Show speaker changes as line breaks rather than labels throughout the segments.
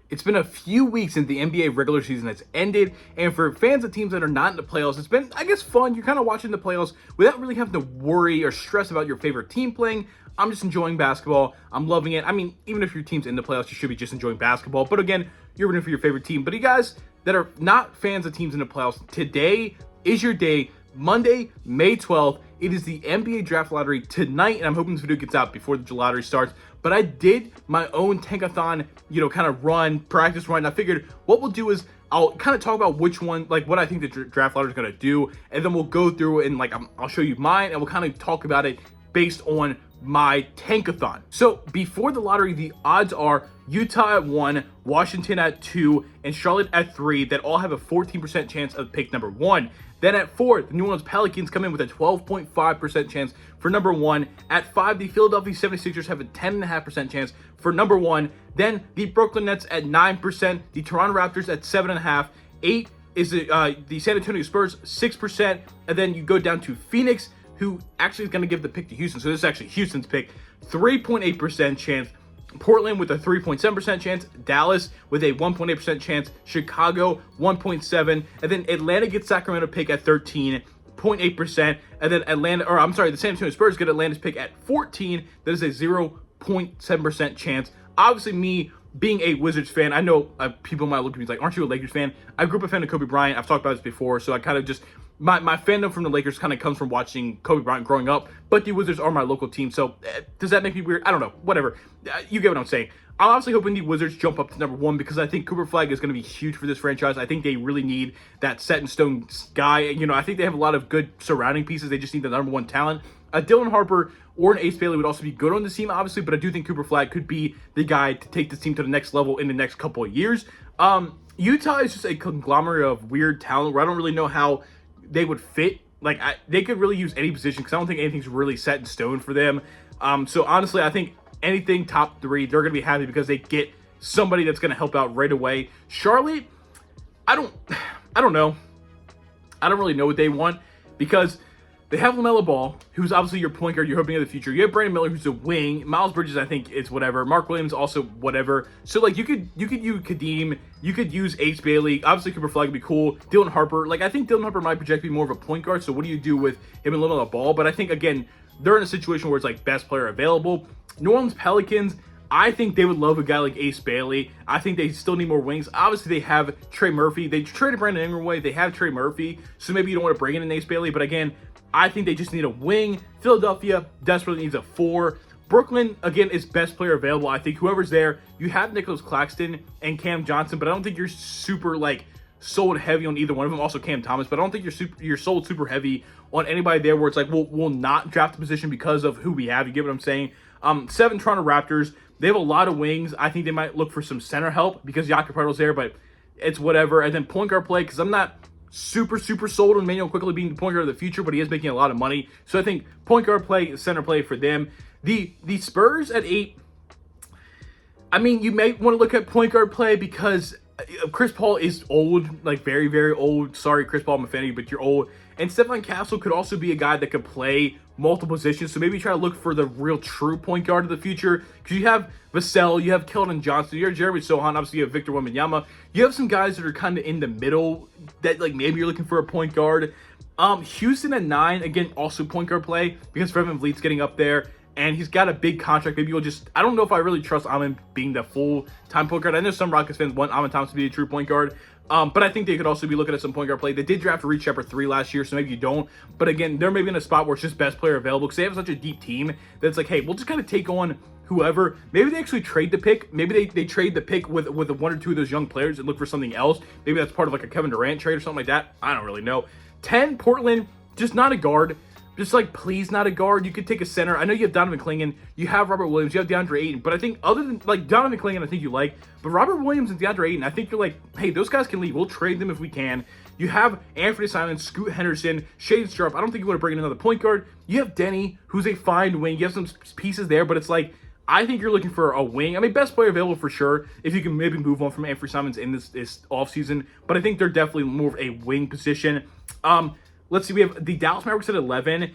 It's been a few weeks since the NBA regular season has ended, and for fans of teams that are not in the playoffs, it's been, I guess, fun. You're kind of watching the playoffs without really having to worry or stress about your favorite team playing. I'm just enjoying basketball. I'm loving it. I mean, even if your team's in the playoffs, you should be just enjoying basketball. But again, you're rooting for your favorite team. But you guys that are not fans of teams in the playoffs, today is your day. Monday, May 12th. It is the NBA Draft Lottery tonight, and I'm hoping this video gets out before the lottery starts. But I did my own tankathon, kind of practice run. I figured what we'll do is I'll kind of talk about which one, like what I think the draft lottery is going to do, and then we'll go through and I'll show you mine, and we'll kind of talk about it based on my tankathon. So before the lottery, the odds are Utah at 1, Washington at 2, and Charlotte at 3 that all have a 14% chance of pick number 1. Then at 4, the New Orleans Pelicans come in with a 12.5% chance for number 1. At 5, the Philadelphia 76ers have a 10.5% chance for number 1. Then the Brooklyn Nets at 9%, the Toronto Raptors at 7.5%, 8 is the San Antonio Spurs 6%, and then you go down to Phoenix, who actually is going to give the pick to Houston. So this is actually Houston's pick, 3.8% chance. Portland with a 3.7% chance, Dallas with a 1.8% chance, Chicago 1.7%, and then Atlanta gets Sacramento pick at 13.8%, and then the San Antonio Spurs get Atlanta's pick at 14%. That is a 0.7% chance. Obviously, me being a Wizards fan, I know people might look at me like, aren't you a Lakers fan? I grew up a fan of Kobe Bryant. I've talked about this before, so I kind of just my fandom from the Lakers kind of comes from watching Kobe Bryant growing up, but the Wizards are my local team, so does that make me weird? I don't know, whatever. You get what I'm saying. I'm obviously hoping the Wizards jump up to number 1 because I think Cooper Flag is going to be huge for this franchise. I think they really need that set-in-stone guy. I think they have a lot of good surrounding pieces. They just need the number 1 talent. Dylan Harper or an Ace Bailey would also be good on the team, obviously, but I do think Cooper Flag could be the guy to take this team to the next level in the next couple of years. Utah is just a conglomerate of weird talent where I don't really know how they would fit. They could really use any position because I don't think anything's really set in stone for them. So honestly, I think anything top 3, they're going to be happy because they get somebody that's going to help out right away. Charlotte, I don't know. I don't really know what they want because they have LaMelo Ball, who's obviously your point guard. You're hoping in the future. You have Brandon Miller, who's a wing. Miles Bridges, I think, is whatever. Mark Williams, also whatever. So, you could use Kadeem. You could use Ace Bailey. Obviously, Cooper Flag would be cool. Dylan Harper. I think Dylan Harper might project to be more of a point guard. So, what do you do with him and LaMelo Ball? But I think, again, they're in a situation where it's best player available. New Orleans Pelicans, I think they would love a guy like Ace Bailey. I think they still need more wings. Obviously, they have Trey Murphy. They traded Brandon Ingram away. They have Trey Murphy. So, maybe you don't want to bring in an Ace Bailey. But again, I think they just need a wing. Philadelphia desperately needs a 4. Brooklyn, again, is best player available. I think whoever's there, you have Nicholas Claxton and Cam Johnson, but I don't think you're super, sold heavy on either one of them. Also Cam Thomas, but I don't think you're sold super heavy on anybody there where it's we'll not draft the position because of who we have. You get what I'm saying? 7 Toronto Raptors. They have a lot of wings. I think they might look for some center help because Jakob Poeltl's there, but it's whatever. And then point guard play, because I'm not super sold on Manuel Quickley being the point guard of the future, but he is making a lot of money. So I think point guard play, center play for them. The Spurs at 8, I mean, you may want to look at point guard play because Chris Paul is old, very, very old. Sorry, Chris Paul, I'm a fan of you, but you're old. And Stephon Castle could also be a guy that could play multiple positions. So maybe try to look for the real true point guard of the future. Because you have Vassell, you have Keldon Johnson, you have Jeremy Sohan, obviously you have Victor Wembanyama. You have some guys that are kind of in the middle that maybe you're looking for a point guard. Houston at 9, again, also point guard play because Fred VanVleet's getting up there. And he's got a big contract. Maybe you'll I don't know if I really trust Amin being the full-time point guard. I know some Rockets fans want Amin Thompson to be a true point guard. But I think they could also be looking at some point guard play. They did draft Reed Shepard 3 last year, so maybe you don't. But again, they're maybe in a spot where it's just best player available because they have such a deep team that it's hey, we'll just kind of take on whoever. Maybe they actually trade the pick. Maybe they trade the pick with 1 or 2 of those young players and look for something else. Maybe that's part of a Kevin Durant trade or something like that. I don't really know. 10, Portland, just not a guard. Just please not a guard. You could take a center. I know you have Donovan Clingan. You have Robert Williams. You have DeAndre Ayton. But I think other than Donovan Clingan, I think you like. But Robert Williams and DeAndre Ayton, I think you're hey, those guys can leave. We'll trade them if we can. You have Anthony Simons, Scoot Henderson, Shade Sharp. I don't think you want to bring in another point guard. You have Denny, who's a fine wing. You have some pieces there, but it's I think you're looking for a wing. I mean, best player available for sure. If you can maybe move on from Anthony Simons in this offseason. But I think they're definitely more of a wing position. Let's see. We have the Dallas Mavericks at 11.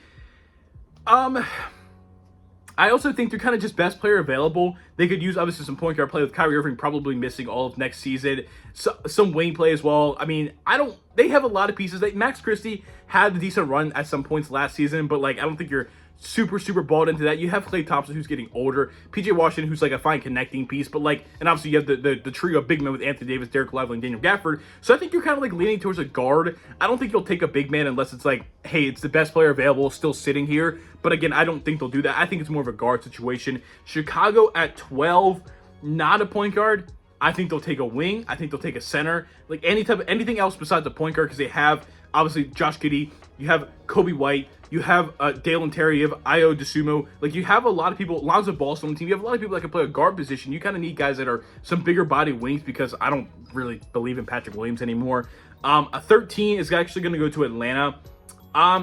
I also think they're kind of just best player available. They could use obviously some point guard play with Kyrie Irving probably missing all of next season. So, some wing play as well. I mean, I don't. They have a lot of pieces. Max Christie had a decent run at some points last season, but like I don't think you're super balled into that. You have Klay Thompson who's getting older, PJ Washington who's like a fine connecting piece, but like, and obviously you have the trio of big men with Anthony Davis, Derek Lively, and Daniel Gafford. So I think you're kind of like leaning towards a guard. I don't think you'll take a big man unless it's like, hey, it's the best player available still sitting here. But again, I don't think they'll do that. I think it's more of a guard situation. Chicago at 12, not a point guard. I think they'll take a wing. I think they'll take a center. Like anything else besides the point guard, because they have obviously Josh Giddey, you have Kobe White, you have Dalen Terry, you have Ayo Dosunmu. Like you have a lot of people, Lonzo Ball's on the team. You have a lot of people that can play a guard position. You kind of need guys that are some bigger body wings because I don't really believe in Patrick Williams anymore. A 13 is actually going to go to Atlanta.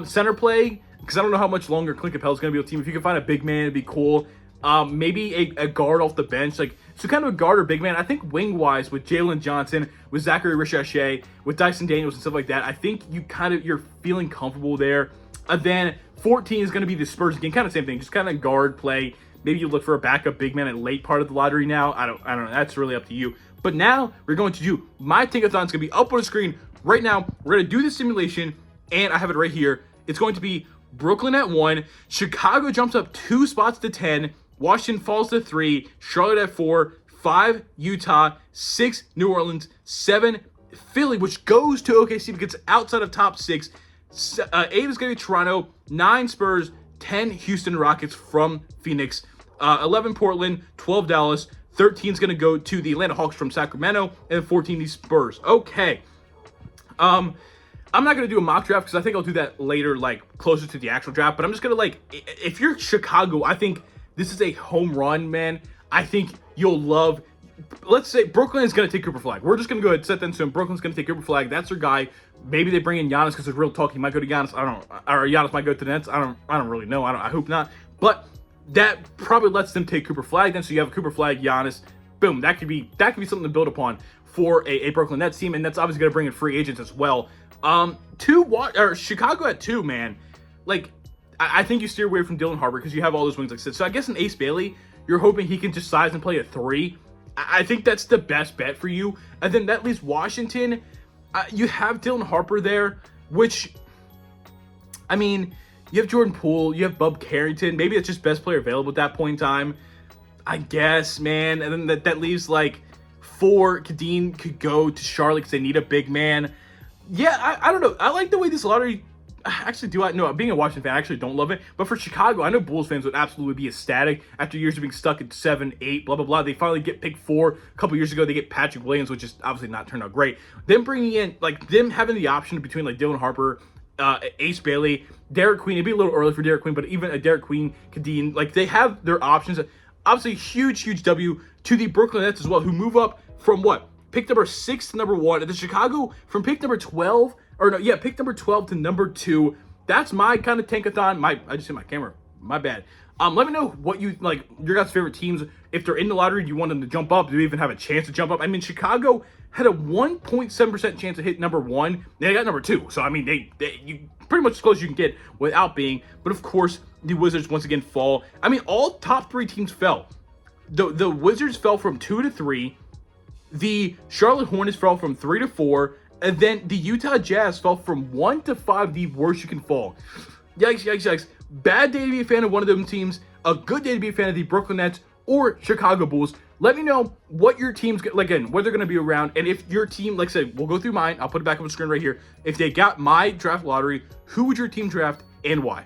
Center play, because I don't know how much longer Clint Capella is going to be on the team. If you can find a big man, it'd be cool. Maybe a guard off the bench, like so kind of a guard or big man. I think wing wise with Jalen Johnson, with Zachary Richardson, with Dyson Daniels and stuff like that, I think you're feeling comfortable there. And then 14 is going to be the Spurs again, kind of same thing, just kind of guard play. Maybe you look for a backup big man at late part of the lottery now. I don't know. That's really up to you. But now we're going to do my Tankathon. It's going to be up on the screen right now. We're going to do the simulation, and I have it right here. It's going to be Brooklyn at 1. Chicago jumps up 2 spots to 10. Washington falls to 3. Charlotte at 4. 5, Utah. 6, New Orleans. 7, Philly, which goes to OKC because it's outside of top 6. 8 is going to be Toronto. 9, Spurs. 10, Houston Rockets from Phoenix. 11, Portland. 12, Dallas. 13 is going to go to the Atlanta Hawks from Sacramento. And 14, the Spurs. Okay. I'm not going to do a mock draft because I think I'll do that later, like closer to the actual draft. But I'm just going to like, if you're Chicago, I think this is a home run, man. I think you'll love, let's say Brooklyn is going to take Cooper Flag. We're just going to go ahead and set that in stone. Brooklyn's going to take Cooper Flag. That's their guy. Maybe they bring in Giannis because there's real talk. He might go to Giannis. I don't know. Or Giannis might go to the Nets. I don't really know. I hope not. But that probably lets them take Cooper Flag then. So you have Cooper Flag, Giannis. Boom. That could be something to build upon for a Brooklyn Nets team. And that's obviously going to bring in free agents as well. Chicago at 2, man. Like, I think you steer away from Dylan Harper because you have all those wings like I said. So I guess an Ace Bailey, you're hoping he can just size and play a 3. I think that's the best bet for you. And then that leaves Washington. You have Dylan Harper there, which, I mean, you have Jordan Poole, you have Bub Carrington. Maybe it's just best player available at that point in time. I guess, man. And then that leaves like 4. Kadeen could go to Charlotte because they need a big man. Yeah, I don't know. I like the way this lottery. Actually, being a Washington fan, I actually don't love it. But for Chicago, I know Bulls fans would absolutely be ecstatic after years of being stuck at 7, 8, blah, blah, blah. They finally get pick 4. A couple years ago, they get Patrick Williams, which is obviously not turned out great. Them bringing in, like, them having the option between, like, Dylan Harper, Ace Bailey, Derek Queen. It'd be a little early for Derek Queen, but even a Derek Queen, Kadeen, like, they have their options. Obviously, huge W to the Brooklyn Nets as well, who move up from what? Pick number 6 to number 1. And the Chicago from pick number 12, pick number 12 to number 2. That's my kind of tankathon. I just hit my camera. My bad. Let me know what you like, your guys' favorite teams. If they're in the lottery, do you want them to jump up? Do they even have a chance to jump up? I mean, Chicago had a 1.7% chance to hit number 1. They got number 2. So, I mean, you pretty much as close as you can get without being. But, of course, the Wizards once again fall. I mean, all top 3 teams fell. The Wizards fell from 2 to 3. The Charlotte Hornets fell from 3 to 4. And then the Utah Jazz fell from 1 to 5, the worst you can fall. Yikes. Bad day to be a fan of one of them teams. A good day to be a fan of the Brooklyn Nets or Chicago Bulls. Let me know what your team's, like, again, where they're going to be around. And if your team, like I said, we'll go through mine. I'll put it back on the screen right here. If they got my draft lottery, who would your team draft and why?